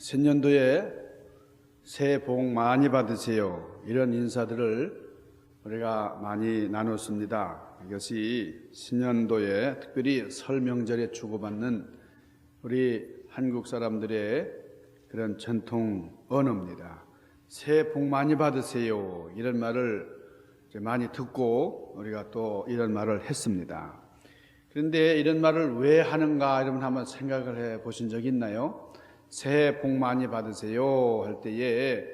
신년도에 새해 복 많이 받으세요. 이런 인사들을 우리가 많이 나눴습니다. 이것이 신년도에 특별히 설 명절에 주고받는 우리 한국 사람들의 그런 전통 언어입니다. 새해 복 많이 받으세요. 이런 말을 많이 듣고 우리가 또 이런 말을 했습니다. 그런데 이런 말을 왜 하는가 이러면 한번 생각을 해 보신 적 있나요? 새해 복 많이 받으세요 할 때에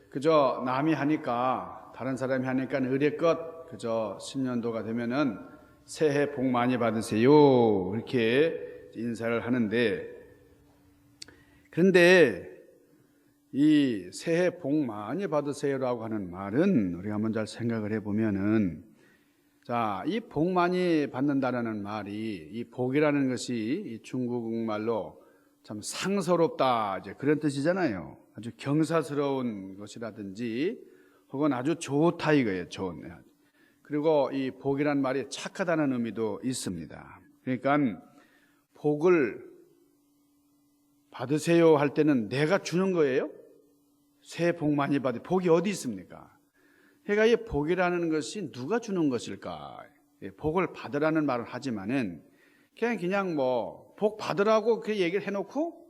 그저 남이 하니까 다른 사람이 하니까 의례껏 그저 신년도가 되면은 새해 복 많이 받으세요 이렇게 인사를 하는데, 그런데 이 새해 복 많이 받으세요라고 하는 말은 우리가 한번 잘 생각을 해보면은, 자, 이 복 많이 받는다라는 말이, 이 복이라는 것이 이 중국말로 참 상서롭다 이제 그런 뜻이잖아요. 아주 경사스러운 것이라든지 혹은 아주 좋다 이거예요. 좋은. 그리고 이 복이란 말이 착하다는 의미도 있습니다. 그러니까 복을 받으세요 할 때는 내가 주는 거예요. 새해 복 많이 받으세요. 복이 어디 있습니까? 그러니까 이 복이라는 것이 누가 주는 것일까? 복을 받으라는 말을 하지만은 그냥 뭐 복 받으라고 그 얘기를 해놓고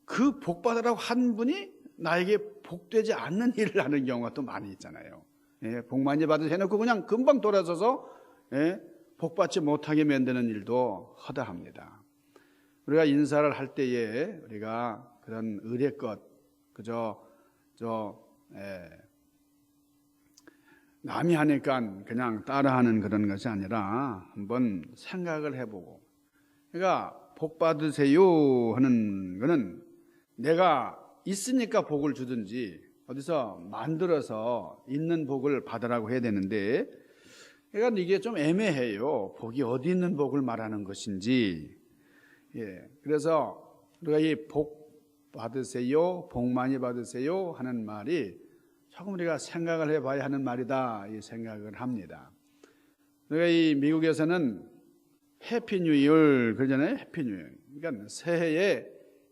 그 복 받으라고 한 분이 나에게 복되지 않는 일을 하는 경우가 또 많이 있잖아요. 복 많이 받으세요 해놓고 그냥 금방 돌아서서 복 받지 못하게 만드는 일도 허다합니다. 우리가 인사를 할 때에 우리가 그런 의례껏 그저 남이 하니까 그냥 따라하는 그런 것이 아니라 한번 생각을 해보고, 그러니까 복 받으세요 하는 거는 내가 있으니까 복을 주든지 어디서 만들어서 있는 복을 받으라고 해야 되는데, 그러니까 이게 좀 애매해요. 복이 어디 있는 복을 말하는 것인지. 그래서 우리가 이 복 받으세요, 복 많이 받으세요 하는 말이 조금 우리가 생각을 해봐야 하는 말이다 이 생각을 합니다. 우리가 이 미국에서는 해피 뉴 이어 그러잖아요. 해피 뉴 이어. 그러니까 새해에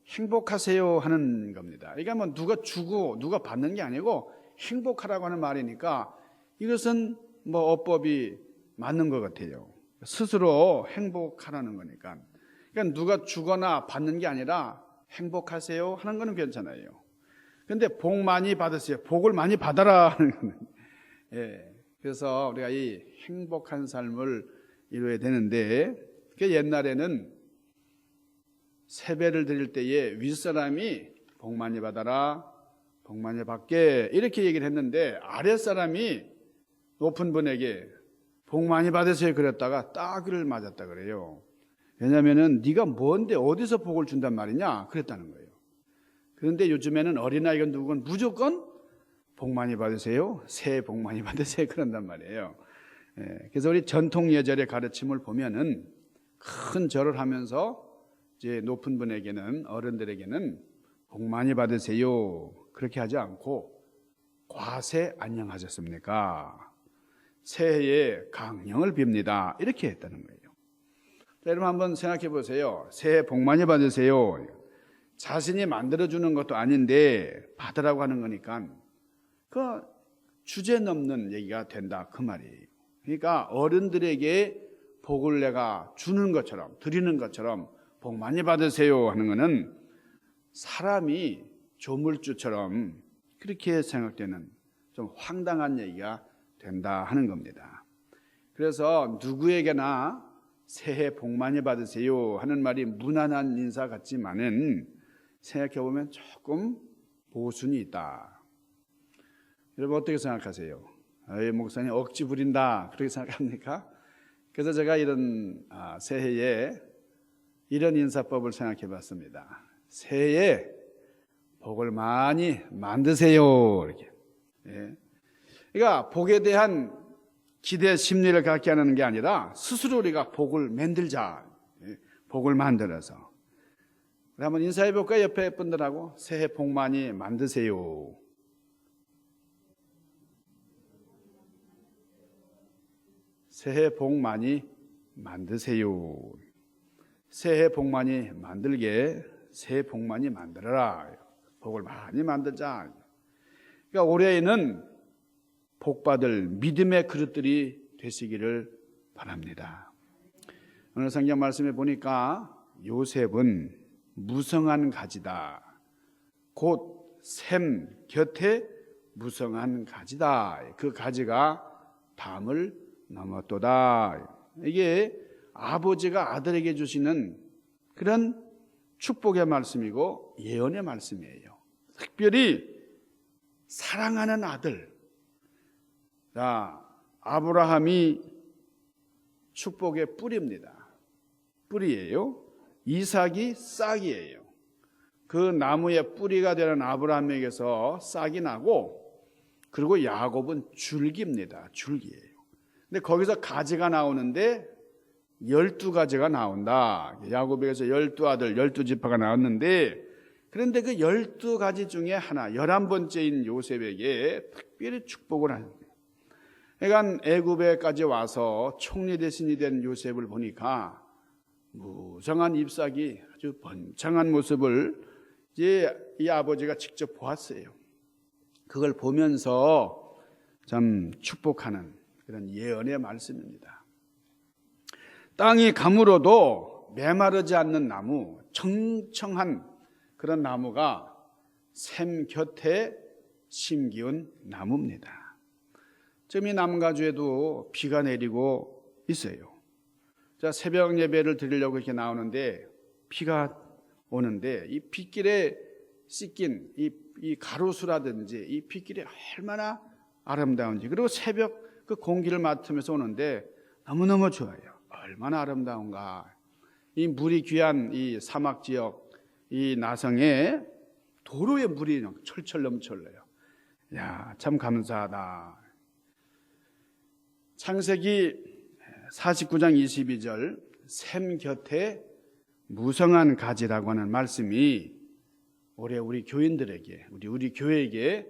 행복하세요 하는 겁니다. 그러니까 뭐 누가 주고 누가 받는 게 아니고 행복하라고 하는 말이니까 이것은 뭐 어법이 맞는 것 같아요. 스스로 행복하라는 거니까. 그러니까 누가 주거나 받는 게 아니라 행복하세요 하는 거는 괜찮아요. 근데 복 많이 받으세요. 복을 많이 받아라 하는 거는. 그래서 우리가 이 행복한 삶을 이루어야 되는데, 그 옛날에는 세배를 드릴 때에 윗사람이 복 많이 받아라, 복 많이 받게 이렇게 얘기를 했는데 아랫사람이 높은 분에게 복 많이 받으세요 그랬다가 따귀를 맞았다 그래요. 왜냐하면은 네가 뭔데 어디서 복을 준단 말이냐 그랬다는 거예요. 그런데 요즘에는 어린아이가 누군 무조건 복 많이 받으세요, 새해 복 많이 받으세요 그런단 말이에요. 그래서 우리 전통 예절의 가르침을 보면은 큰 절을 하면서 이제 높은 분에게는, 어른들에게는 복 많이 받으세요 그렇게 하지 않고 과세 안녕하셨습니까? 새해에 강령을 빕니다 이렇게 했다는 거예요. 자, 여러분 한번 생각해 보세요. 새해 복 많이 받으세요. 자신이 만들어주는 것도 아닌데 받으라고 하는 거니까 그 주제 넘는 얘기가 된다 그 말이에요. 그러니까 어른들에게 복을 내가 주는 것처럼 드리는 것처럼 복 많이 받으세요 하는 것은 사람이 조물주처럼 그렇게 생각되는 좀 황당한 얘기가 된다 하는 겁니다. 그래서 누구에게나 새해 복 많이 받으세요 하는 말이 무난한 인사 같지만은 생각해보면 조금 모순이 있다. 여러분 어떻게 생각하세요? 목사님 억지 부린다 그렇게 생각합니까? 그래서 제가 이런 새해에 이런 인사법을 생각해 봤습니다. 새해에 복을 많이 만드세요 이렇게. 그러니까 복에 대한 기대 심리를 갖게 하는 게 아니라 스스로 우리가 복을 만들자, 복을 만들어서. 한번 인사해 볼까요? 옆에 분들하고 새해 복 많이 만드세요. 새해 복 많이 만드세요. 새해 복 많이 만들게 새 복 많이 만들어라. 복을 많이 만들자. 그러니까 올해에는 복받을 믿음의 그릇들이 되시기를 바랍니다. 오늘 성경 말씀에 보니까 요셉은 무성한 가지다. 곧 샘 곁에 무성한 가지다. 그 가지가 담을 넘었도다. 이게 아버지가 아들에게 주시는 그런 축복의 말씀이고 예언의 말씀이에요. 특별히 사랑하는 아들. 자, 아브라함이 축복의 뿌리입니다. 뿌리예요. 이삭이 싹이에요. 그 나무의 뿌리가 되는 아브라함에게서 싹이 나고, 그리고 야곱은 줄기입니다. 줄기예요. 근데 거기서 가지가 나오는데 12가지가 나온다. 야곱에게서 12아들 12지파가 나왔는데, 그런데 그 12가지 중에 하나 11번째인 요셉에게 특별히 축복을 하는 거예요. 그러니까 애굽에까지 와서 총리 대신이 된 요셉을 보니까 무성한 잎사귀 아주 번창한 모습을 이제 이 아버지가 직접 보았어요. 그걸 보면서 참 축복하는 그런 예언의 말씀입니다. 땅이 가물어도 메마르지 않는 나무, 청청한 그런 나무가 샘 곁에 심기운 나무입니다. 지금 이 남가주에도 비가 내리고 있어요. 자, 새벽 예배를 드리려고 이렇게 나오는데 비가 오는데 이 빗길에 씻긴 이 가로수라든지 이 빗길이 얼마나 아름다운지, 그리고 새벽 그 공기를 맡으면서 오는데 너무너무 좋아요. 얼마나 아름다운가. 이 물이 귀한 이 사막 지역 이 나성에 도로에 물이 철철 넘쳐흘러요. 야, 참 감사하다. 창세기 49장 22절 샘 곁에 무성한 가지라고 하는 말씀이 올해 우리 교인들에게, 우리 교회에게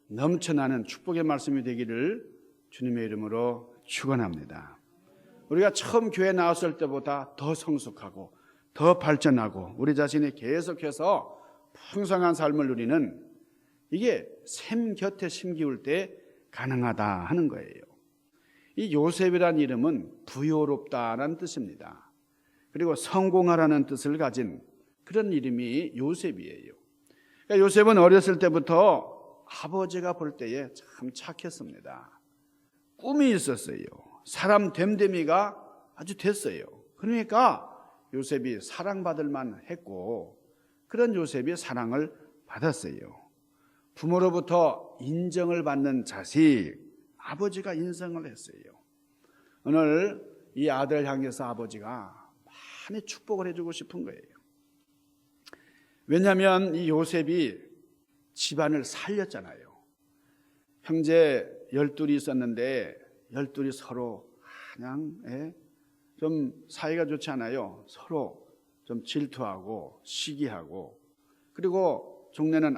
넘쳐나는 축복의 말씀이 되기를 주님의 이름으로 축원합니다. 우리가 처음 교회 나왔을 때보다 더 성숙하고 더 발전하고 우리 자신이 계속해서 풍성한 삶을 누리는, 이게 샘 곁에 심기울 때 가능하다 하는 거예요. 이 요셉이라는 이름은 부요롭다라는 뜻입니다. 그리고 성공하라는 뜻을 가진 그런 이름이 요셉이에요. 그러니까 요셉은 어렸을 때부터 아버지가 볼 때에 참 착했습니다. 꿈이 있었어요. 사람 됨됨이가 아주 됐어요. 그러니까 요셉이 사랑받을 만했고, 그런 요셉이 사랑을 받았어요. 부모로부터 인정을 받는 자식, 아버지가 인정을 했어요. 오늘 이 아들 향해서 아버지가 많이 축복을 해주고 싶은 거예요. 왜냐하면 이 요셉이 집안을 살렸잖아요. 형제 12이 있었는데 12이 서로 그냥 좀 사이가 좋지 않아요. 서로 좀 질투하고 시기하고, 그리고 종래는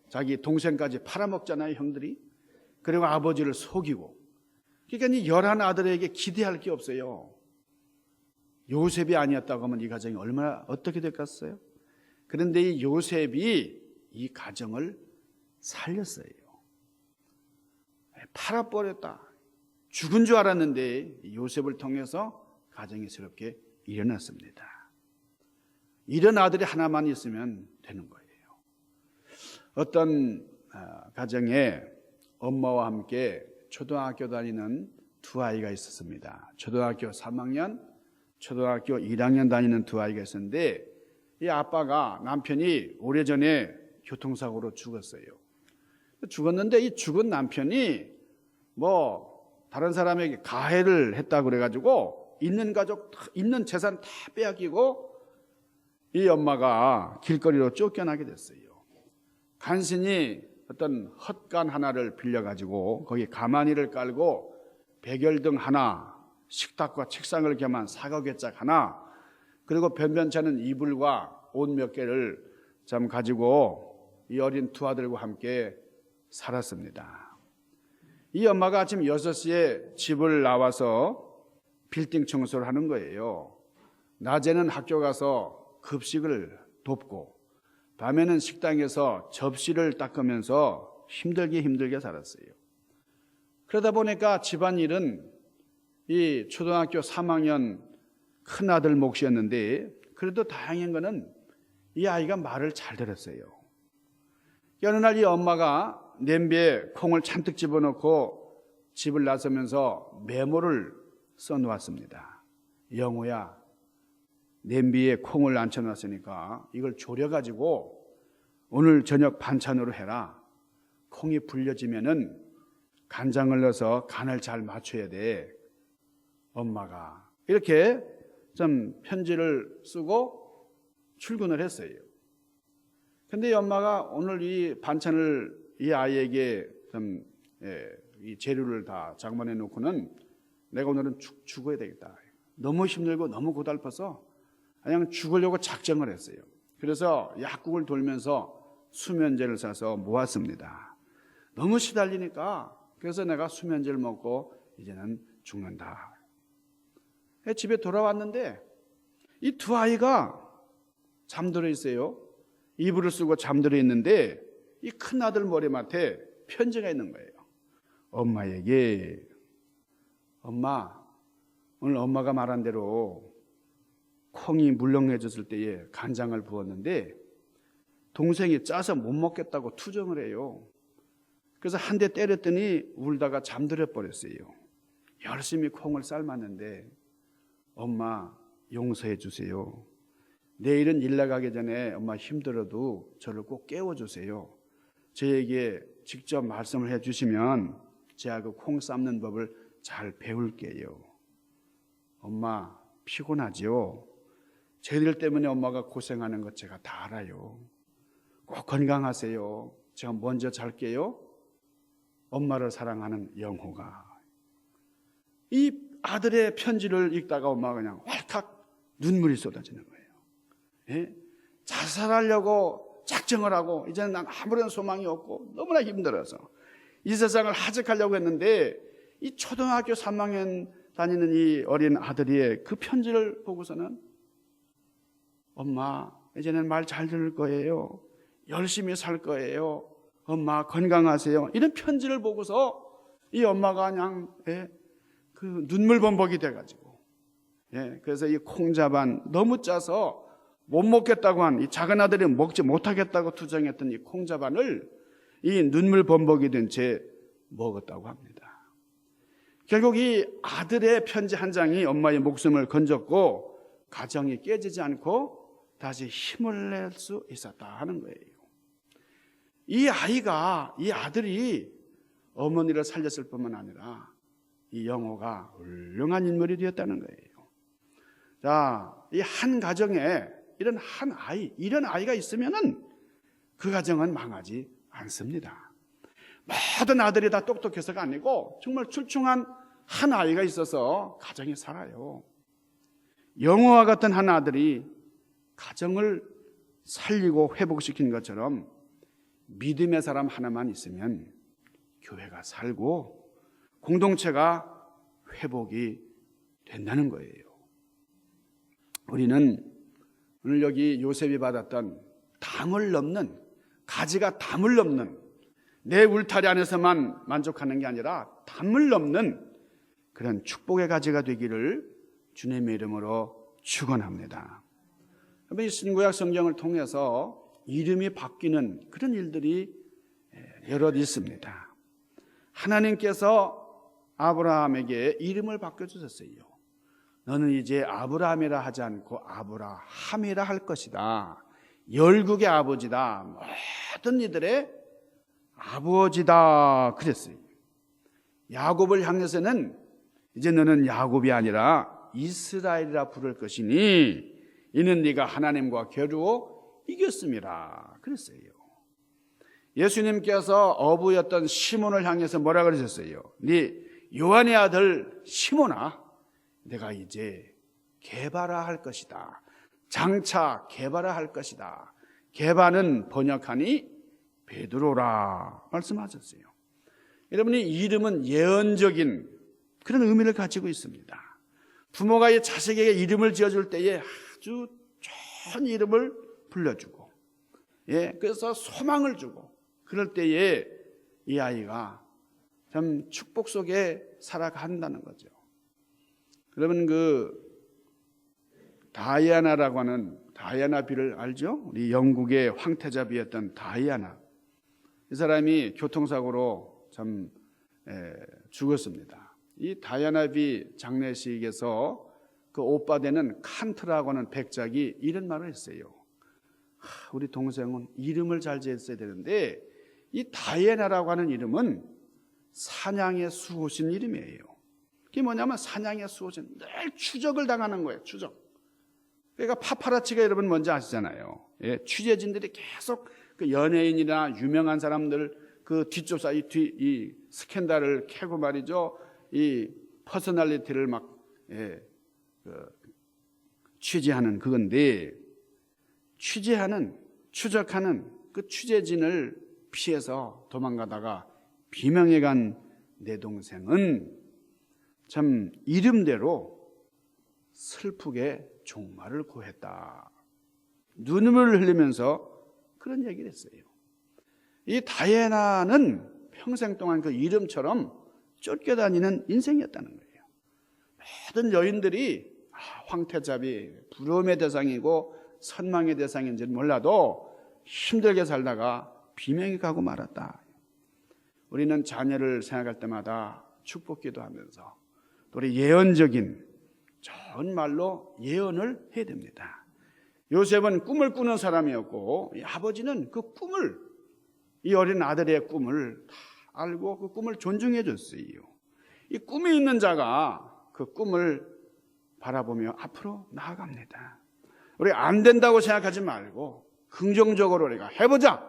자기 동생까지 팔아먹잖아요, 형들이. 그리고 아버지를 속이고. 그러니까 이 11아들에게 기대할 게 없어요. 요셉이 아니었다고 하면 이 가정이 얼마나 어떻게 됐겠어요? 그런데 이 요셉이 이 가정을 살렸어요. 팔아버렸다. 죽은 줄 알았는데 요셉을 통해서 가정이 새롭게 일어났습니다. 이런 아들이 하나만 있으면 되는 거예요. 어떤 가정에 엄마와 함께 초등학교 다니는 두 아이가 있었습니다. 초등학교 3학년, 초등학교 1학년 다니는 두 아이가 있었는데, 이 아빠가, 남편이 오래전에 교통사고로 죽었어요. 죽었는데 이 죽은 남편이 다른 사람에게 가해를 했다고 그래가지고 있는 가족, 있는 재산 다 빼앗기고 이 엄마가 길거리로 쫓겨나게 됐어요. 간신히 어떤 헛간 하나를 빌려가지고 거기 가마니를 깔고 백열등 하나, 식탁과 책상을 겸한 사각외짝 하나, 그리고 변변치 않은 이불과 옷 몇 개를 참 가지고 이 어린 두 아들과 함께 살았습니다. 이 엄마가 아침 6시에 집을 나와서 빌딩 청소를 하는 거예요. 낮에는 학교 가서 급식을 돕고 밤에는 식당에서 접시를 닦으면서 힘들게 살았어요. 그러다 보니까 집안일은 이 초등학교 3학년 큰아들 몫이었는데 그래도 다행인 거는 이 아이가 말을 잘 들었어요. 어느 날 이 엄마가 냄비에 콩을 잔뜩 집어넣고 집을 나서면서 메모를 써놓았습니다. 영호야, 냄비에 콩을 앉혀놨으니까 이걸 졸여가지고 오늘 저녁 반찬으로 해라. 콩이 불려지면은 간장을 넣어서 간을 잘 맞춰야 돼. 엄마가 이렇게 좀 편지를 쓰고 출근을 했어요. 근데 이 엄마가 오늘 이 반찬을 이 아이에게 좀 이 재료를 다 장만해 놓고는 내가 오늘은 죽어야 되겠다. 너무 힘들고 너무 고달파서 그냥 죽으려고 작정을 했어요. 그래서 약국을 돌면서 수면제를 사서 모았습니다. 너무 시달리니까 그래서 내가 수면제를 먹고 이제는 죽는다. 집에 돌아왔는데 이 두 아이가 잠들어 있어요. 이불을 쓰고 잠들어 있는데 이 큰아들 머리맡에 편지가 있는 거예요. 엄마에게, 엄마, 오늘 엄마가 말한 대로 콩이 물렁해졌을 때에 간장을 부었는데 동생이 짜서 못 먹겠다고 투정을 해요. 그래서 한 대 때렸더니 울다가 잠들어 버렸어요. 열심히 콩을 삶았는데 엄마 용서해 주세요. 내일은 일 나가기 전에 엄마 힘들어도 저를 꼭 깨워주세요. 저에게 직접 말씀을 해주시면 제가 그 콩 삶는 법을 잘 배울게요. 엄마 피곤하지요? 저희들 때문에 엄마가 고생하는 것 제가 다 알아요. 꼭 건강하세요. 제가 먼저 잘게요. 엄마를 사랑하는 영호가. 이 아들의 편지를 읽다가 엄마가 그냥 활칵 눈물이 쏟아지는 거예요. 예? 자살하려고 작정을 하고 이제는 난 아무런 소망이 없고 너무나 힘들어서 이 세상을 하직하려고 했는데 이 초등학교 3학년 다니는 이 어린 아들이 그 편지를 보고서는 엄마 이제는 말 잘 들을 거예요. 열심히 살 거예요. 엄마 건강하세요. 이런 편지를 보고서 이 엄마가 그냥 그 눈물 범벅이 돼가지고 그래서 이 콩자반 너무 짜서 못 먹겠다고 한 이 작은 아들이 먹지 못하겠다고 투정했던 이 콩자반을 이 눈물 범벅이 된 채 먹었다고 합니다. 결국 이 아들의 편지 한 장이 엄마의 목숨을 건졌고 가정이 깨지지 않고 다시 힘을 낼 수 있었다 하는 거예요. 이 아이가, 이 아들이 어머니를 살렸을 뿐만 아니라 이 영호가 훌륭한 인물이 되었다는 거예요. 자, 이 한 가정에 이런 아이가 있으면은 그 가정은 망하지 않습니다. 모든 아들이 다 똑똑해서가 아니고 정말 출중한 한 아이가 있어서 가정이 살아요. 영호와 같은 한 아들이 가정을 살리고 회복시킨 것처럼 믿음의 사람 하나만 있으면 교회가 살고 공동체가 회복이 된다는 거예요. 우리는 오늘 여기 요셉이 받았던 담을 넘는, 가지가 담을 넘는, 내 울타리 안에서만 만족하는 게 아니라 담을 넘는 그런 축복의 가지가 되기를 주님의 이름으로 축원합니다. 이 신구약 성경을 통해서 이름이 바뀌는 그런 일들이 여럿 있습니다. 하나님께서 아브라함에게 이름을 바꿔주셨어요. 너는 이제 아브라함이라 하지 않고 아브라함이라 할 것이다. 열국의 아버지다. 모든 이들의 아버지다. 그랬어요. 야곱을 향해서는 이제 너는 야곱이 아니라 이스라엘이라 부를 것이니 이는 네가 하나님과 겨루어 이겼음이라 그랬어요. 예수님께서 어부였던 시몬을 향해서 뭐라 그러셨어요? 네 요한의 아들 시몬아, 내가 이제 게바라 것이다. 장차 게바라 할 것이다. 게바는 번역하니 베드로라 말씀하셨어요. 여러분이 이름은 예언적인 그런 의미를 가지고 있습니다. 부모가 이 자식에게 이름을 지어줄 때에 아주 좋은 이름을 불러주고, 그래서 소망을 주고, 그럴 때에 이 아이가 참 축복 속에 살아간다는 거죠. 여러분, 다이아나라고 하는 다이아나 비를 알죠? 우리 영국의 황태자비였던 다이아나. 이 사람이 교통사고로 참 죽었습니다. 이 다이아나 비 장례식에서 그 오빠 되는 칸트라고 하는 백작이 이런 말을 했어요. 우리 동생은 이름을 잘 지었어야 되는데 이 다이애나라고 하는 이름은 사냥의 수호신 이름이에요. 그게 뭐냐면 사냥의 수호신, 늘 추적을 당하는 거예요. 추적. 그러니까 파파라치가 여러분 뭔지 아시잖아요. 취재진들이 계속 그 연예인이나 유명한 사람들 그 뒷조사 이 스캔들을 캐고 말이죠. 이 퍼스널리티를 막 취재하는 그건데, 추적하는 그 취재진을 피해서 도망가다가 비명에 간 내 동생은 참 이름대로 슬프게 종말을 고했다. 눈물을 흘리면서 그런 얘기를 했어요. 이 다이애나는 평생 동안 그 이름처럼 쫓겨다니는 인생이었다는 거예요. 모든 여인들이 황태자비, 부러움의 대상이고 선망의 대상인지는 몰라도 힘들게 살다가 비명이 가고 말았다. 우리는 자녀를 생각할 때마다 축복 기도하면서 또 우리 예언적인 좋은 말로 예언을 해야 됩니다. 요셉은 꿈을 꾸는 사람이었고 이 아버지는 그 꿈을, 이 어린 아들의 꿈을 다 알고 그 꿈을 존중해 줬어요. 이 꿈이 있는 자가 그 꿈을 바라보며 앞으로 나아갑니다. 우리 안 된다고 생각하지 말고 긍정적으로 우리가 해보자,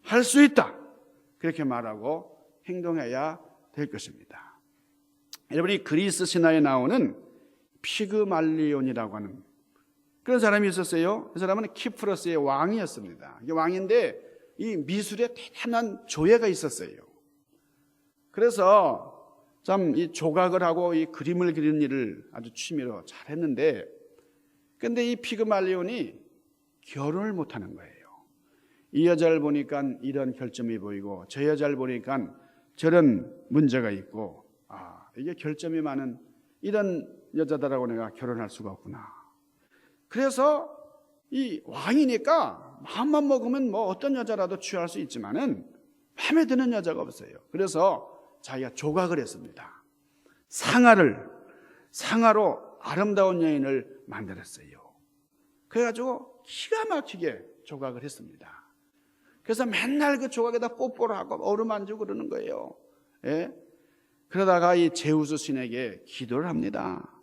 할 수 있다, 그렇게 말하고 행동해야 될 것입니다. 여러분이 그리스 신화에 나오는 피그말리온이라고 하는 그런 사람이 있었어요. 그 사람은 키프러스의 왕이었습니다. 이게 왕인데 이 미술에 대단한 조예가 있었어요. 그래서 참 이 조각을 하고 이 그림을 그리는 일을 아주 취미로 잘했는데, 근데 이 피그말리온이 결혼을 못하는 거예요. 이 여자를 보니까 이런 결점이 보이고 저 여자를 보니까 저런 문제가 있고, 이게 결점이 많은 이런 여자다라고 내가 결혼할 수가 없구나. 그래서 이 왕이니까 마음만 먹으면 뭐 어떤 여자라도 취할 수 있지만은 마음에 드는 여자가 없어요. 그래서 자기가 조각을 했습니다. 상아로 아름다운 여인을 만들었어요. 그래가지고 기가 막히게 조각을 했습니다. 그래서 맨날 그 조각에다 뽀뽀를 하고 어루만지고 그러는 거예요. 그러다가 이 제우스 신에게 기도를 합니다.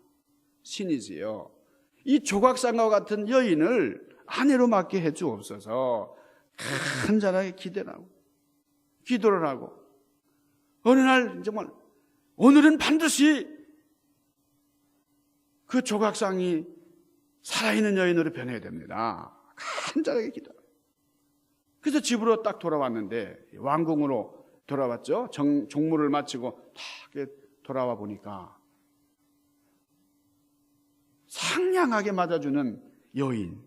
신이지요. 이 조각상과 같은 여인을 아내로 맡게 해 주옵소서. 간절하게 기도를 하고 어느 날 정말 오늘은 반드시 그 조각상이 살아있는 여인으로 변해야 됩니다. 간절하게 기도해요. 그래서 집으로 딱 돌아왔는데, 왕궁으로 돌아왔죠. 종무를 마치고 딱 돌아와 보니까 상냥하게 맞아주는 여인,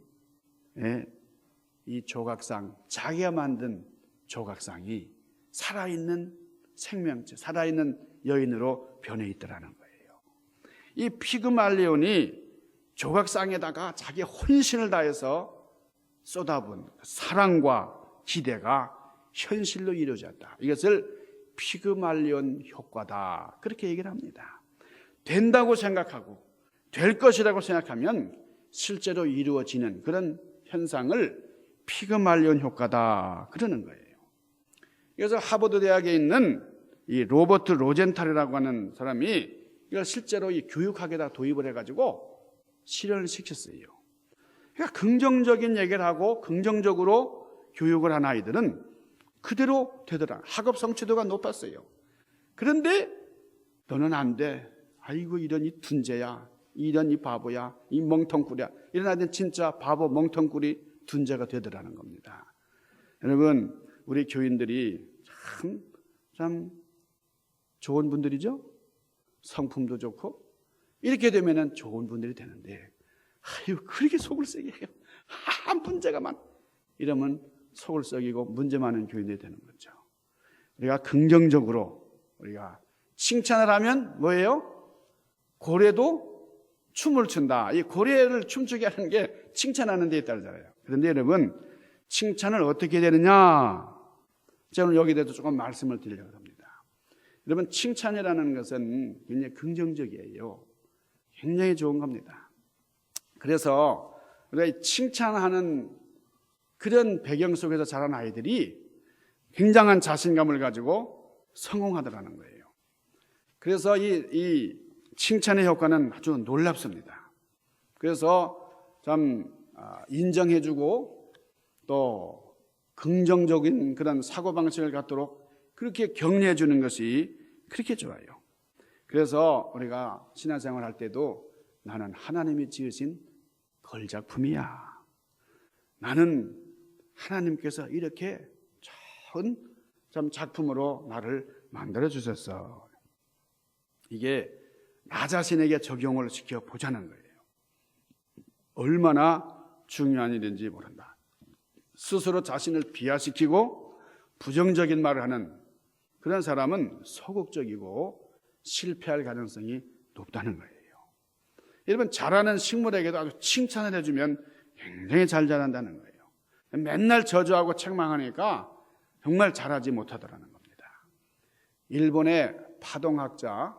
이 조각상, 자기가 만든 조각상이 살아있는 생명체, 살아있는 여인으로 변해 있더라는 거예요. 이 피그말리온이 조각상에다가 자기 혼신을 다해서 쏟아부은 사랑과 기대가 현실로 이루어졌다. 이것을 피그말리온 효과다, 그렇게 얘기를 합니다. 된다고 생각하고 될 것이라고 생각하면 실제로 이루어지는 그런 현상을 피그말리온 효과다, 그러는 거예요. 그래서 하버드 대학에 있는 이 로버트 로젠탈이라고 하는 사람이 이걸 실제로 이 교육학에다 도입을 해가지고 실현을 시켰어요. 그러니까 긍정적인 얘기를 하고 긍정적으로 교육을 한 아이들은 그대로 되더라. 학업 성취도가 높았어요. 그런데 너는 안 돼. 아이고 이런 이 둔재야, 이런 이 바보야, 이 멍텅구리야, 이런 아이들은 진짜 바보 멍텅구리 둔재가 되더라는 겁니다. 여러분, 우리 교인들이 참 좋은 분들이죠. 성품도 좋고 이렇게 되면은 좋은 분들이 되는데, 아유 그렇게 속을 세게 해요. 한 문제가 많아. 이러면 속을 썩이고 문제 많은 교인이 되는 거죠. 우리가 긍정적으로 우리가 칭찬을 하면 뭐예요? 고래도 춤을 춘다. 이 고래를 춤추게 하는 게 칭찬하는 데 있다잖아요. 그런데 여러분, 칭찬을 어떻게 되느냐? 저는 여기에 대해서 조금 말씀을 드리려고 합니다. 여러분, 칭찬이라는 것은 굉장히 긍정적이에요. 굉장히 좋은 겁니다. 그래서 우리가 칭찬하는 그런 배경 속에서 자란 아이들이 굉장한 자신감을 가지고 성공하더라는 거예요. 그래서 이 칭찬의 효과는 아주 놀랍습니다. 그래서 참 인정해주고 또 긍정적인 그런 사고방식을 갖도록 그렇게 격려해 주는 것이 그렇게 좋아요. 그래서 우리가 신앙생활 할 때도 나는 하나님이 지으신 걸작품이야. 나는 하나님께서 이렇게 좋은 참 작품으로 나를 만들어 주셨어. 이게 나 자신에게 적용을 시켜보자는 거예요. 얼마나 중요한 일인지 모른다. 스스로 자신을 비하시키고 부정적인 말을 하는 그런 사람은 소극적이고 실패할 가능성이 높다는 거예요. 여러분, 잘하는 식물에게도 아주 칭찬을 해주면 굉장히 잘 자란다는 거예요. 맨날 저주하고 책망하니까 정말 잘하지 못하더라는 겁니다. 일본의 파동학자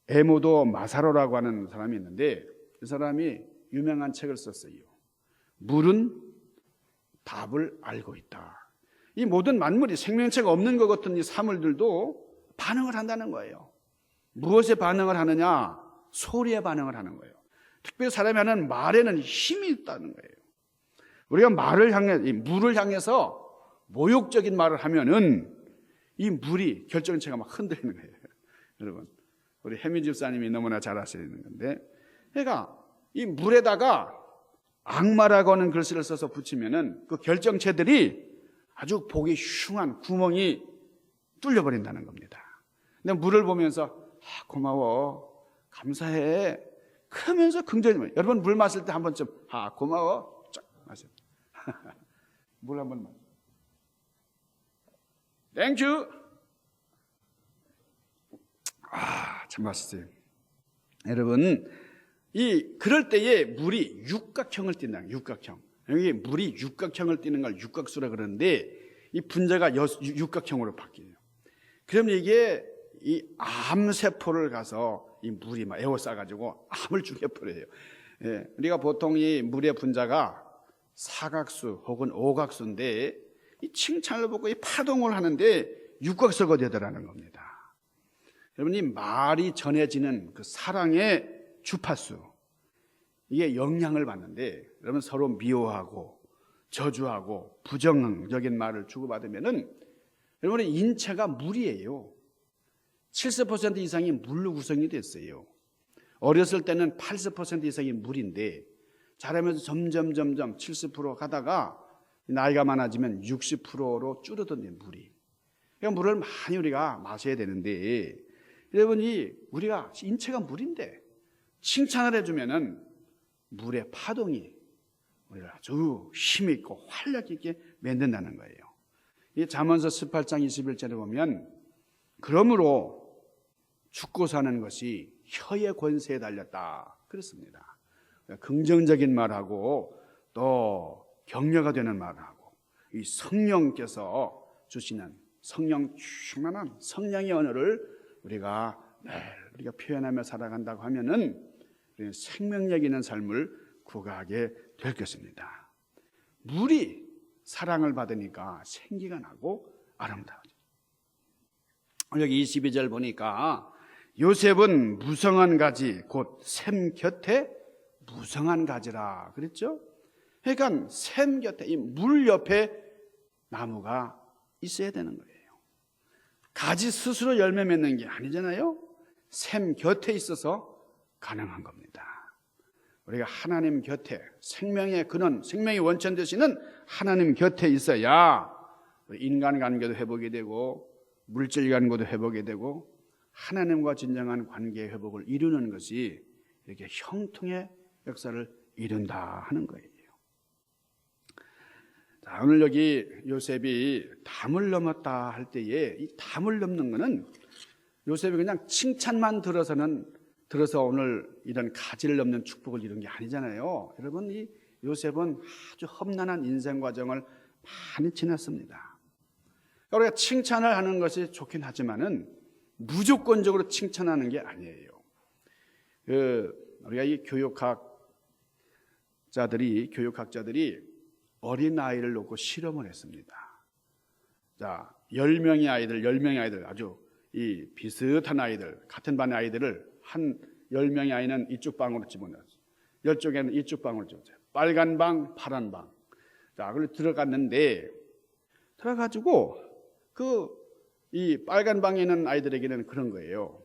에모도 마사로라고 하는 사람이 있는데 이 사람이 유명한 책을 썼어요. 물은 답을 알고 있다. 이 모든 만물이 생명체가 없는 것 같은 이 사물들도 반응을 한다는 거예요. 무엇에 반응을 하느냐? 소리에 반응을 하는 거예요. 특별히 사람이 하는 말에는 힘이 있다는 거예요. 우리가 말을 향해, 이 물을 향해서 모욕적인 말을 하면은 이 물이 결정체가 막 흔들리는 거예요. 여러분, 우리 혜미 집사님이 너무나 잘 아시는 건데, 그러니까 이 물에다가 악마라고 하는 글씨를 써서 붙이면은 그 결정체들이 아주 보기 흉한 구멍이 뚫려버린다는 겁니다. 근데 물을 보면서 고마워, 감사해, 그러면서 긍정이. 여러분 물 마실 때 한 번쯤 고마워 쫙 마셔. 물 한 번만. 땡큐. 참 맛있어요. 여러분, 그럴 때에 물이 육각형을 띈다. 육각형. 여기 물이 육각형을 띠는 걸 육각수라 그러는데 이 분자가 육각형으로 바뀌어요. 그럼 이게 이 암세포를 가서 이 물이 막 에워싸가지고 암을 죽여버려요. 예, 우리가 보통 이 물의 분자가 사각수 혹은 오각수인데 이 칭찬을 받고 이 파동을 하는데 육각수가 되더라는 겁니다. 여러분, 이 말이 전해지는 그 사랑의 주파수, 이게 영향을 받는데 여러분 서로 미워하고 저주하고 부정적인 말을 주고받으면은 여러분의 인체가 물이에요. 70% 이상이 물로 구성이 됐어요. 어렸을 때는 80% 이상이 물인데 자라면서 점점 70% 가다가 나이가 많아지면 60%로 줄어드는 물이. 그러니까 물을 많이 우리가 마셔야 되는데 여러분이 우리가 인체가 물인데 칭찬을 해주면은 물의 파동이 우리를 아주 힘있고 활력 있게 만든다는 거예요. 이 잠언서 18장 21절에 보면 그러므로 죽고 사는 것이 혀의 권세에 달렸다 그렇습니다. 긍정적인 말하고 또 격려가 되는 말하고 이 성령께서 주시는 성령 충만한 성령의 언어를 우리가 표현하며 살아간다고 하면은 생명력 있는 삶을 구가하게 될 것입니다. 물이 사랑을 받으니까 생기가 나고 아름다워져. 여기 22절 보니까 요셉은 무성한 가지 곧 샘 곁에 무성한 가지라 그랬죠? 그러니까 샘 곁에 이 물 옆에 나무가 있어야 되는 거예요. 가지 스스로 열매 맺는 게 아니잖아요. 샘 곁에 있어서 가능한 겁니다. 우리가 하나님 곁에 생명의 근원, 생명의 원천 되시는 하나님 곁에 있어야 인간관계도 회복이 되고 물질 관계도 회복이 되고 하나님과 진정한 관계의 회복을 이루는 것이 이렇게 형통의 역사를 이룬다 하는 거예요. 자, 오늘 여기 요셉이 담을 넘었다 할 때에 이 담을 넘는 것은 요셉이 그냥 칭찬만 들어서 오늘 이런 가지를 넘는 축복을 이룬 게 아니잖아요. 여러분, 이 요셉은 아주 험난한 인생 과정을 많이 지났습니다. 우리가 칭찬을 하는 것이 좋긴 하지만은 무조건적으로 칭찬하는 게 아니에요. 우리가 이 교육학자들이 어린 아이를 놓고 실험을 했습니다. 자, 10명의 아이들 아주 이 비슷한 아이들, 같은 반의 아이들을 한 10명의 아이는 이쪽 방으로 집어넣었어요. 10쪽에는 이쪽 방으로 집어넣었어요. 빨간 방, 파란 방. 자, 그걸 들어가지고 이 빨간 방에 있는 아이들에게는 그런 거예요.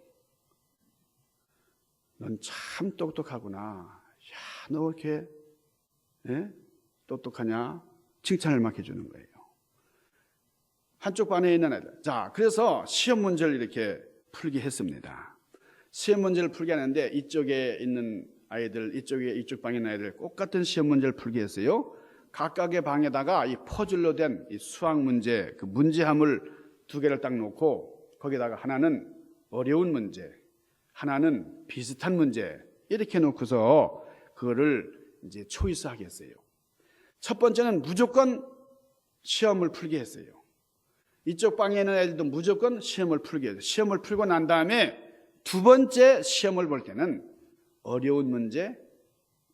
넌 참 똑똑하구나. 야, 너 이렇게 똑똑하냐? 칭찬을 막 해주는 거예요. 한쪽 반에 있는 아이들. 자, 그래서 시험 문제를 이렇게 풀게 했습니다. 시험 문제를 풀게 하는데 이쪽에 있는 아이들, 이쪽 방에 있는 아이들 똑같은 시험 문제를 풀게 했어요. 각각의 방에다가 이 퍼즐로 된 이 수학 문제, 그 문제함을 2개를 딱 놓고 거기다가 하나는 어려운 문제, 하나는 비슷한 문제 이렇게 놓고서 그거를 이제 초이스하게 했어요. 첫 번째는 무조건 시험을 풀게 했어요. 이쪽 방에 있는 애들도 무조건 시험을 풀게 했어요. 시험을 풀고 난 다음에 두 번째 시험을 볼 때는 어려운 문제,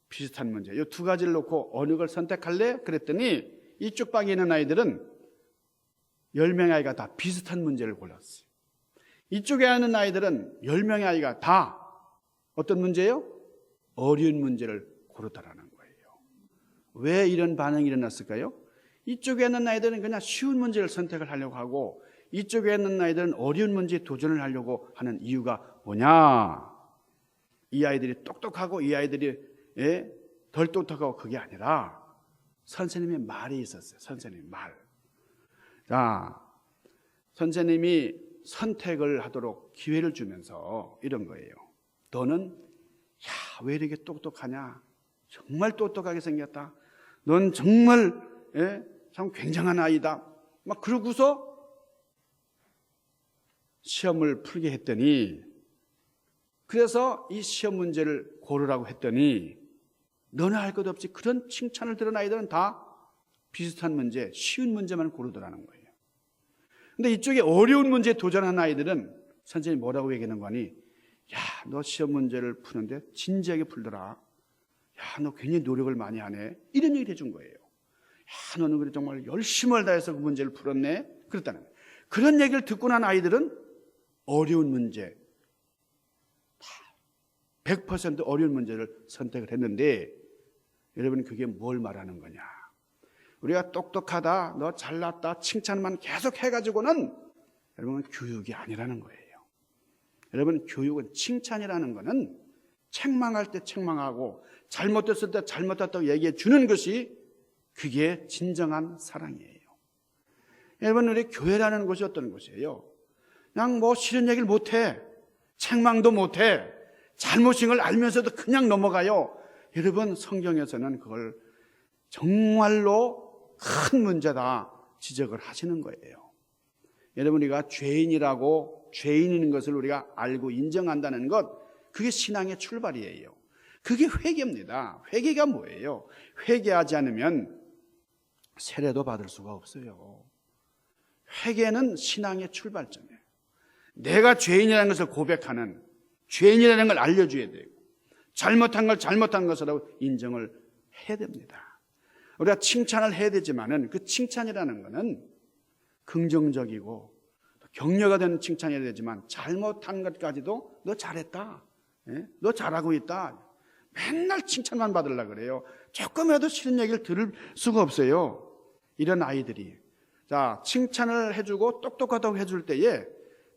비슷한 문제 이 2가지를 놓고 어느 걸 선택할래? 그랬더니 이쪽 방에 있는 아이들은 10명의 아이가 다 비슷한 문제를 골랐어요. 이쪽에 있는 아이들은 10명의 아이가 다 어떤 문제예요? 어려운 문제를 고르더라는 거예요. 왜 이런 반응이 일어났을까요? 이쪽에 있는 아이들은 그냥 쉬운 문제를 선택을 하려고 하고 이쪽에 있는 아이들은 어려운 문제에 도전을 하려고 하는 이유가 뭐냐? 이 아이들이 똑똑하고 이 아이들이 덜 똑똑하고 그게 아니라 선생님의 말이 있었어요. 선생님의 말. 자, 선생님이 선택을 하도록 기회를 주면서 이런 거예요. 너는 왜 이렇게 똑똑하냐? 정말 똑똑하게 생겼다. 넌 정말 참 굉장한 아이다. 막 그러고서 시험을 풀게 했더니 그래서 이 시험 문제를 고르라고 했더니 너는 할 것 없이 그런 칭찬을 들은 아이들은 다 비슷한 문제, 쉬운 문제만 고르더라는 거예요. 근데 이쪽에 어려운 문제에 도전한 아이들은 선생님이 뭐라고 얘기하는 거니? 야, 너 시험 문제를 푸는데 진지하게 풀더라. 야, 너 굉장히 노력을 많이 하네. 이런 얘기를 해준 거예요. 야, 너는 그래 정말 열심을 다해서 그 문제를 풀었네. 그랬다는 거예요. 그런 얘기를 듣고 난 아이들은 어려운 문제, 100% 어려운 문제를 선택을 했는데 여러분 그게 뭘 말하는 거냐? 우리가 똑똑하다, 너 잘났다, 칭찬만 계속 해가지고는 여러분 교육이 아니라는 거예요. 여러분 교육은 칭찬이라는 거는 책망할 때 책망하고 잘못됐을 때 잘못했다고 얘기해 주는 것이 그게 진정한 사랑이에요. 여러분 우리 교회라는 곳이 어떤 곳이에요? 그냥 뭐 싫은 얘기를 못해, 책망도 못해, 잘못인 걸 알면서도 그냥 넘어가요. 여러분 성경에서는 그걸 정말로 큰 문제다 지적을 하시는 거예요. 여러분 우리가 죄인이라고 죄인인 것을 우리가 알고 인정한다는 것, 그게 신앙의 출발이에요. 그게 회개입니다. 회개가 뭐예요? 회개하지 않으면 세례도 받을 수가 없어요. 회개는 신앙의 출발점이에요. 내가 죄인이라는 것을 고백하는, 죄인이라는 걸 알려줘야 되고 잘못한 걸 잘못한 것이라고 인정을 해야 됩니다. 우리가 칭찬을 해야 되지만은 그 칭찬이라는 것은 긍정적이고 격려가 되는 칭찬이 해야 되지만 잘못한 것까지도 너 잘했다, 너 잘하고 있다, 맨날 칭찬만 받으려고 그래요. 조금이라도 싫은 얘기를 들을 수가 없어요. 이런 아이들이 자 칭찬을 해주고 똑똑하다고 해줄 때에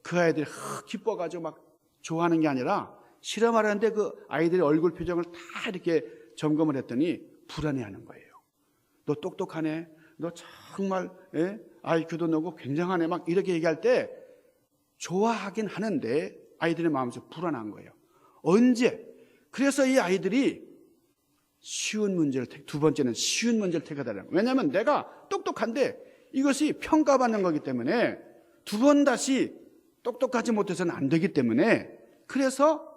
그 아이들이 기뻐가지고 막 좋아하는 게 아니라 실험을 하는데 그 아이들의 얼굴 표정을 다 이렇게 점검을 했더니 불안해하는 거예요. 너 똑똑하네, 너 정말 IQ도 높고 굉장하네, 막 이렇게 얘기할 때 좋아하긴 하는데 아이들의 마음속에 불안한 거예요. 언제? 그래서 이 아이들이 쉬운 문제를 두 번째는 쉬운 문제를 택하다는 거예요. 왜냐하면 내가 똑똑한데 이것이 평가받는 거기 때문에 두 번 다시 똑똑하지 못해서는 안 되기 때문에 그래서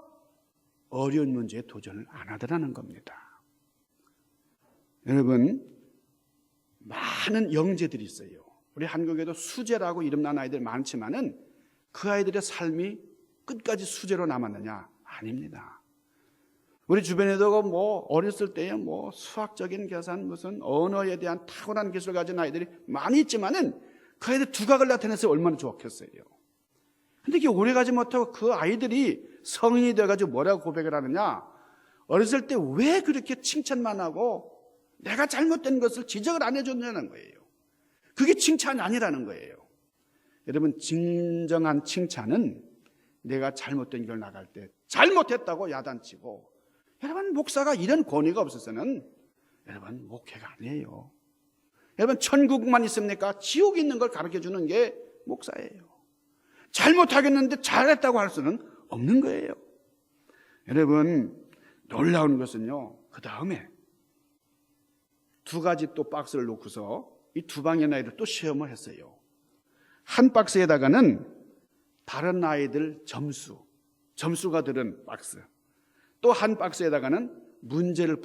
어려운 문제에 도전을 안 하더라는 겁니다. 여러분, 많은 영재들이 있어요. 우리 한국에도 수재라고 이름난 아이들 많지만은 그 아이들의 삶이 끝까지 수재로 남았느냐? 아닙니다. 우리 주변에도 뭐 어렸을 때에 뭐 수학적인 계산, 무슨 언어에 대한 탁월한 기술을 가진 아이들이 많이 있지만은 그 아이들 두각을 나타내서 얼마나 좋았겠어요. 근데 이게 오래가지 못하고 그 아이들이 성인이 돼가지고 뭐라고 고백을 하느냐? 어렸을 때 왜 그렇게 칭찬만 하고 내가 잘못된 것을 지적을 안 해줬냐는 거예요. 그게 칭찬이 아니라는 거예요. 여러분, 진정한 칭찬은 내가 잘못된 길 나갈 때 잘못했다고 야단치고, 여러분, 목사가 이런 권위가 없어서는 여러분 목회가 아니에요. 여러분, 천국만 있습니까? 지옥이 있는 걸 가르쳐주는 게 목사예요. 잘못하겠는데 잘했다고 할 수는 없는 거예요. 여러분, 놀라운 것은요, 그 다음에 두 가지 또 박스를 놓고서 이 두 방의 아이들 또 시험을 했어요. 한 박스에다가는 다른 아이들 점수가 들은 박스, 또 한 박스에다가는 문제를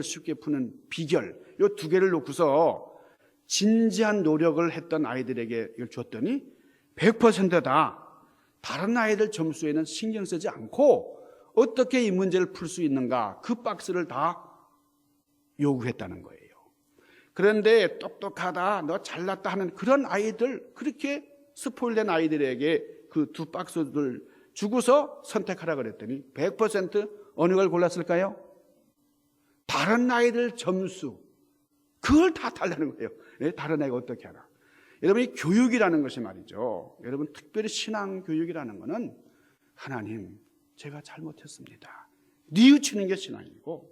쉽게 푸는 비결, 이 두 개를 놓고서 진지한 노력을 했던 아이들에게 이걸 줬더니 100%다 다른 아이들 점수에는 신경 쓰지 않고 어떻게 이 문제를 풀 수 있는가, 그 박스를 다 요구했다는 거예요. 그런데 똑똑하다, 너 잘났다 하는 그런 아이들, 그렇게 스포일된 아이들에게 그 두 박스를 주고서 선택하라 그랬더니 100% 어느 걸 골랐을까요? 다른 아이들 점수, 그걸 다 달라는 거예요. 다른 아이가 어떻게 하나. 여러분, 이 교육이라는 것이 말이죠, 여러분, 특별히 신앙 교육이라는 것은 하나님, 제가 잘못했습니다, 뉘우치는 게 신앙이고,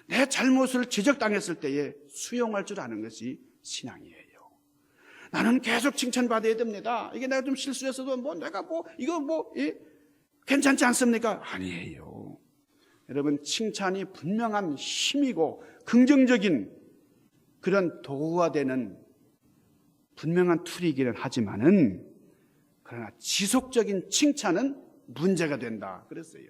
내 잘못을 지적당했을 때에 수용할 줄 아는 것이 신앙이에요. 나는 계속 칭찬받아야 됩니다. 이게 내가 좀 실수했어도 괜찮지 않습니까? 아니에요. 여러분, 칭찬이 분명한 힘이고 긍정적인 그런 도구가 되는 분명한 툴이기는 하지만은, 그러나 지속적인 칭찬은 문제가 된다 그랬어요.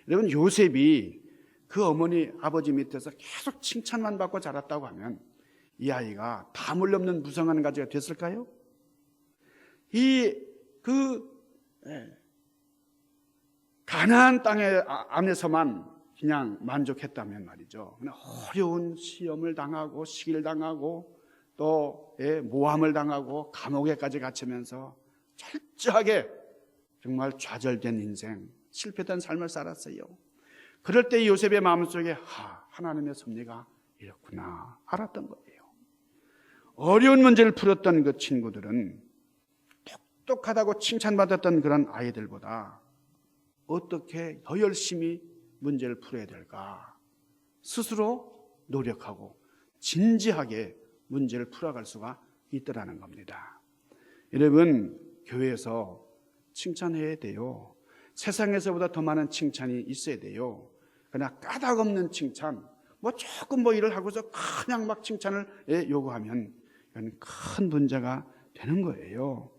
여러분, 요셉이 그 어머니 아버지 밑에서 계속 칭찬만 받고 자랐다고 하면 이 아이가 다물없는 무성한 가지가 됐을까요? 가나안 땅에 안에서만 그냥 만족했다면 말이죠, 어려운 시험을 당하고 시기를 당하고 또 모함을 당하고 감옥에까지 갇히면서 철저하게 정말 좌절된 인생, 실패된 삶을 살았어요. 그럴 때 요셉의 마음속에 하나님의 섭리가 이렇구나 알았던 거예요. 어려운 문제를 풀었던 그 친구들은 똑똑하다고 칭찬받았던 그런 아이들보다 어떻게 더 열심히 문제를 풀어야 될까 스스로 노력하고 진지하게 문제를 풀어갈 수가 있더라는 겁니다. 여러분, 교회에서 칭찬해야 돼요. 세상에서보다 더 많은 칭찬이 있어야 돼요. 그러나 까닭없는 칭찬, 조금 일을 하고서 그냥 막 칭찬을 요구하면 이건 큰 문제가 되는 거예요.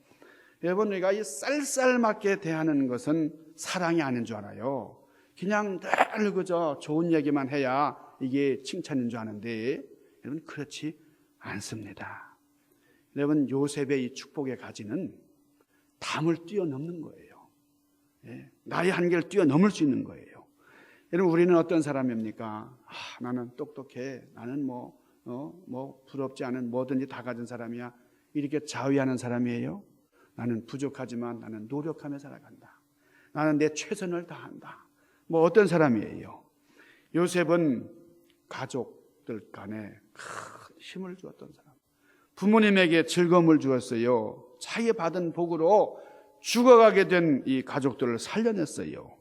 여러분, 우리가 이 쌀쌀맞게 대하는 것은 사랑이 아닌 줄 알아요. 그냥 늘 그저 좋은 얘기만 해야 이게 칭찬인 줄 아는데, 여러분, 그렇지 않습니다. 여러분, 요셉의 이 축복의 가지는 담을 뛰어넘는 거예요. 나의 한계를 뛰어넘을 수 있는 거예요. 여러분, 우리는 어떤 사람입니까? 나는 똑똑해, 나는 부럽지 않은 뭐든지 다 가진 사람이야, 이렇게 자위하는 사람이에요. 나는 부족하지만 나는 노력하며 살아간다, 나는 내 최선을 다한다, 어떤 사람이에요? 요셉은 가족들 간에 큰 힘을 주었던 사람, 부모님에게 즐거움을 주었어요. 자기 받은 복으로 죽어가게 된 이 가족들을 살려냈어요.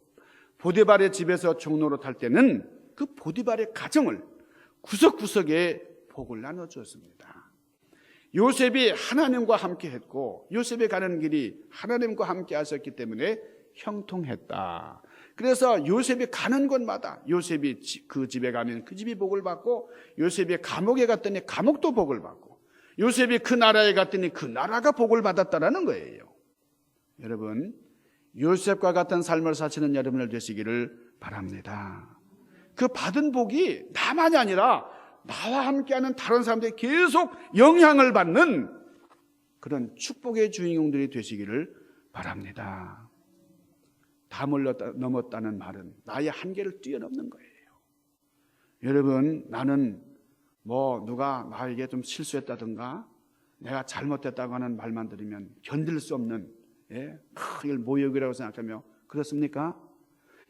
보디발의 집에서 종로로 탈 때는 그 보디발의 가정을 구석구석에 복을 나눠주었습니다. 요셉이 하나님과 함께 했고, 요셉이 가는 길이 하나님과 함께 하셨기 때문에 형통했다. 그래서 요셉이 가는 곳마다 요셉이 그 집에 가면 그 집이 복을 받고, 요셉이 감옥에 갔더니 감옥도 복을 받고, 요셉이 그 나라에 갔더니 그 나라가 복을 받았다라는 거예요. 여러분, 요셉과 같은 삶을 사시는 여러분들 되시기를 바랍니다. 그 받은 복이 나만이 아니라 나와 함께하는 다른 사람들이 계속 영향을 받는 그런 축복의 주인공들이 되시기를 바랍니다. 담을 넘었다는 말은 나의 한계를 뛰어넘는 거예요. 여러분, 나는 누가 나에게 좀 실수했다든가 내가 잘못했다고 하는 말만 들으면 견딜 수 없는, 이걸 모욕이라고 생각하며, 그렇습니까?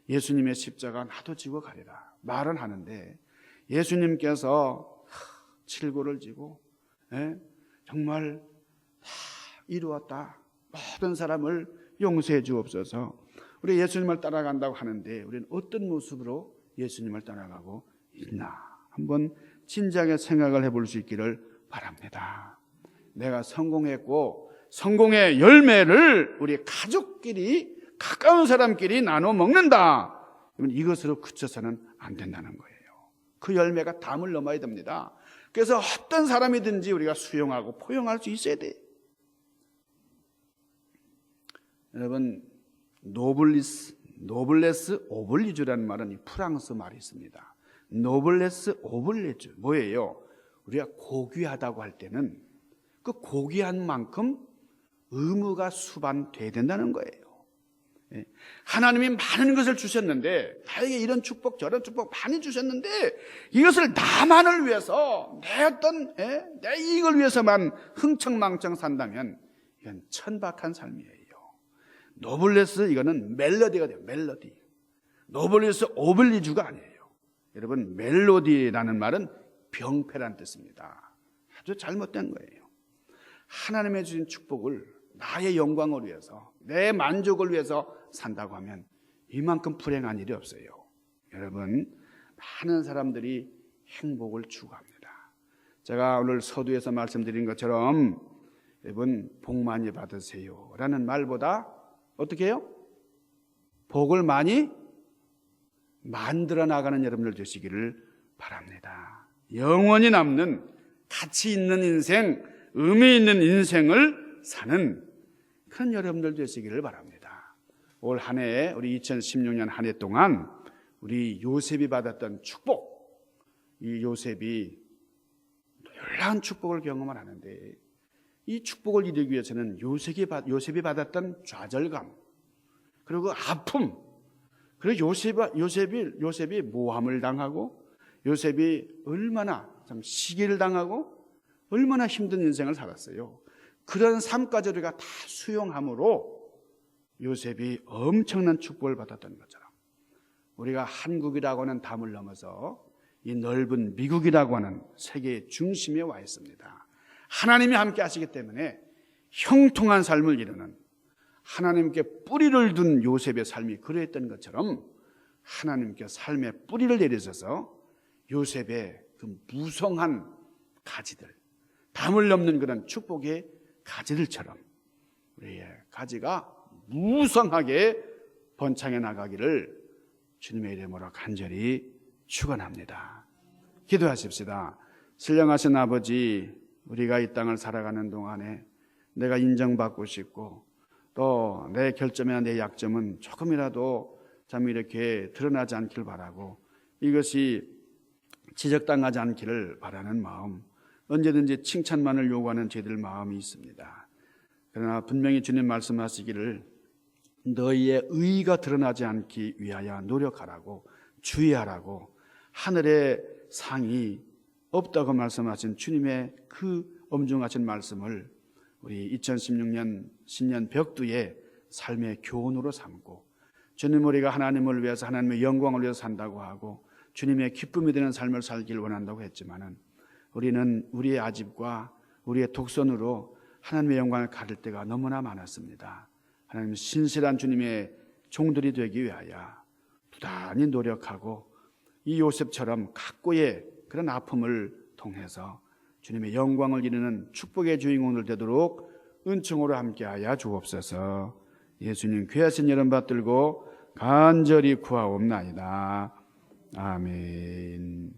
예수님의 십자가 나도 지고 가리라 말은 하는데, 예수님께서 칠고를 지고 정말 다 이루었다, 모든 사람을 용서해 주옵소서. 우리 예수님을 따라간다고 하는데 우리는 어떤 모습으로 예수님을 따라가고 있나, 한번 진지하게 생각을 해볼 수 있기를 바랍니다. 내가 성공했고 성공의 열매를 우리 가족끼리, 가까운 사람끼리 나눠 먹는다, 그러면 이것으로 그쳐서는 안 된다는 거예요. 그 열매가 담을 넘어야 됩니다. 그래서 어떤 사람이든지 우리가 수용하고 포용할 수 있어야 돼요. 여러분, 노블레스 오블리주라는 말은 이 프랑스 말이 있습니다. 노블레스 오블리주, 뭐예요? 우리가 고귀하다고 할 때는 그 고귀한 만큼 의무가 수반돼야 된다는 거예요. 하나님이 많은 것을 주셨는데, 나에게 이런 축복 저런 축복 많이 주셨는데, 이것을 나만을 위해서 내 이익을 위해서만 흥청망청 산다면 이건 천박한 삶이에요. 노블레스, 이거는 멜로디가 돼요. 멜로디. 노블레스 오블리주가 아니에요. 여러분, 멜로디라는 말은 병폐란 뜻입니다. 아주 잘못된 거예요. 하나님의 주신 축복을 나의 영광을 위해서, 내 만족을 위해서 산다고 하면 이만큼 불행한 일이 없어요. 여러분, 많은 사람들이 행복을 추구합니다. 제가 오늘 서두에서 말씀드린 것처럼, 여러분, 복 많이 받으세요 라는 말보다 어떻게 해요? 복을 많이 만들어 나가는 여러분들 되시기를 바랍니다. 영원히 남는 가치 있는 인생, 의미 있는 인생을 사는 그런 여러분들 되시기를 바랍니다. 올 한 해, 우리 2016년 한 해 동안 우리 요셉이 받았던 축복, 이 요셉이 놀라운 축복을 경험을 하는데, 이 축복을 이루기 위해서는 요셉이 받았던 좌절감, 그리고 아픔, 그리고 요셉이 모함을 당하고, 요셉이 얼마나 참 시기를 당하고 얼마나 힘든 인생을 살았어요. 그런 삶까지 우리가 다 수용함으로 요셉이 엄청난 축복을 받았던 것처럼, 우리가 한국이라고 하는 담을 넘어서 이 넓은 미국이라고 하는 세계의 중심에 와 있습니다. 하나님이 함께 하시기 때문에 형통한 삶을 이루는, 하나님께 뿌리를 둔 요셉의 삶이 그러했던 것처럼 하나님께 삶의 뿌리를 내리셔서 요셉의 그 무성한 가지들, 담을 넘는 그런 축복의 가지들처럼 우리의 가지가 무성하게 번창해 나가기를 주님의 이름으로 간절히 축원합니다. 기도하십시다. 신령하신 아버지, 우리가 이 땅을 살아가는 동안에 내가 인정받고 싶고, 또 내 결점이나 내 약점은 조금이라도 참 이렇게 드러나지 않길 바라고, 이것이 지적당하지 않기를 바라는 마음, 언제든지 칭찬만을 요구하는 저희들 마음이 있습니다. 그러나 분명히 주님 말씀하시기를 너희의 의의가 드러나지 않기 위하여 노력하라고, 주의하라고, 하늘의 상이 없다고 말씀하신 주님의 그 엄중하신 말씀을 우리 2016년 신년 벽두에 삶의 교훈으로 삼고, 주님, 우리가 하나님을 위해서, 하나님의 영광을 위해서 산다고 하고 주님의 기쁨이 되는 삶을 살길 원한다고 했지만은, 우리는 우리의 아집과 우리의 독선으로 하나님의 영광을 가릴 때가 너무나 많았습니다. 하나님, 신실한 주님의 종들이 되기 위하여 부단히 노력하고, 이 요셉처럼 각고의 그런 아픔을 통해서 주님의 영광을 이루는 축복의 주인공들 되도록 은총으로 함께하여 주옵소서. 예수님 귀하신 여름 받들고 간절히 구하옵나이다. 아멘.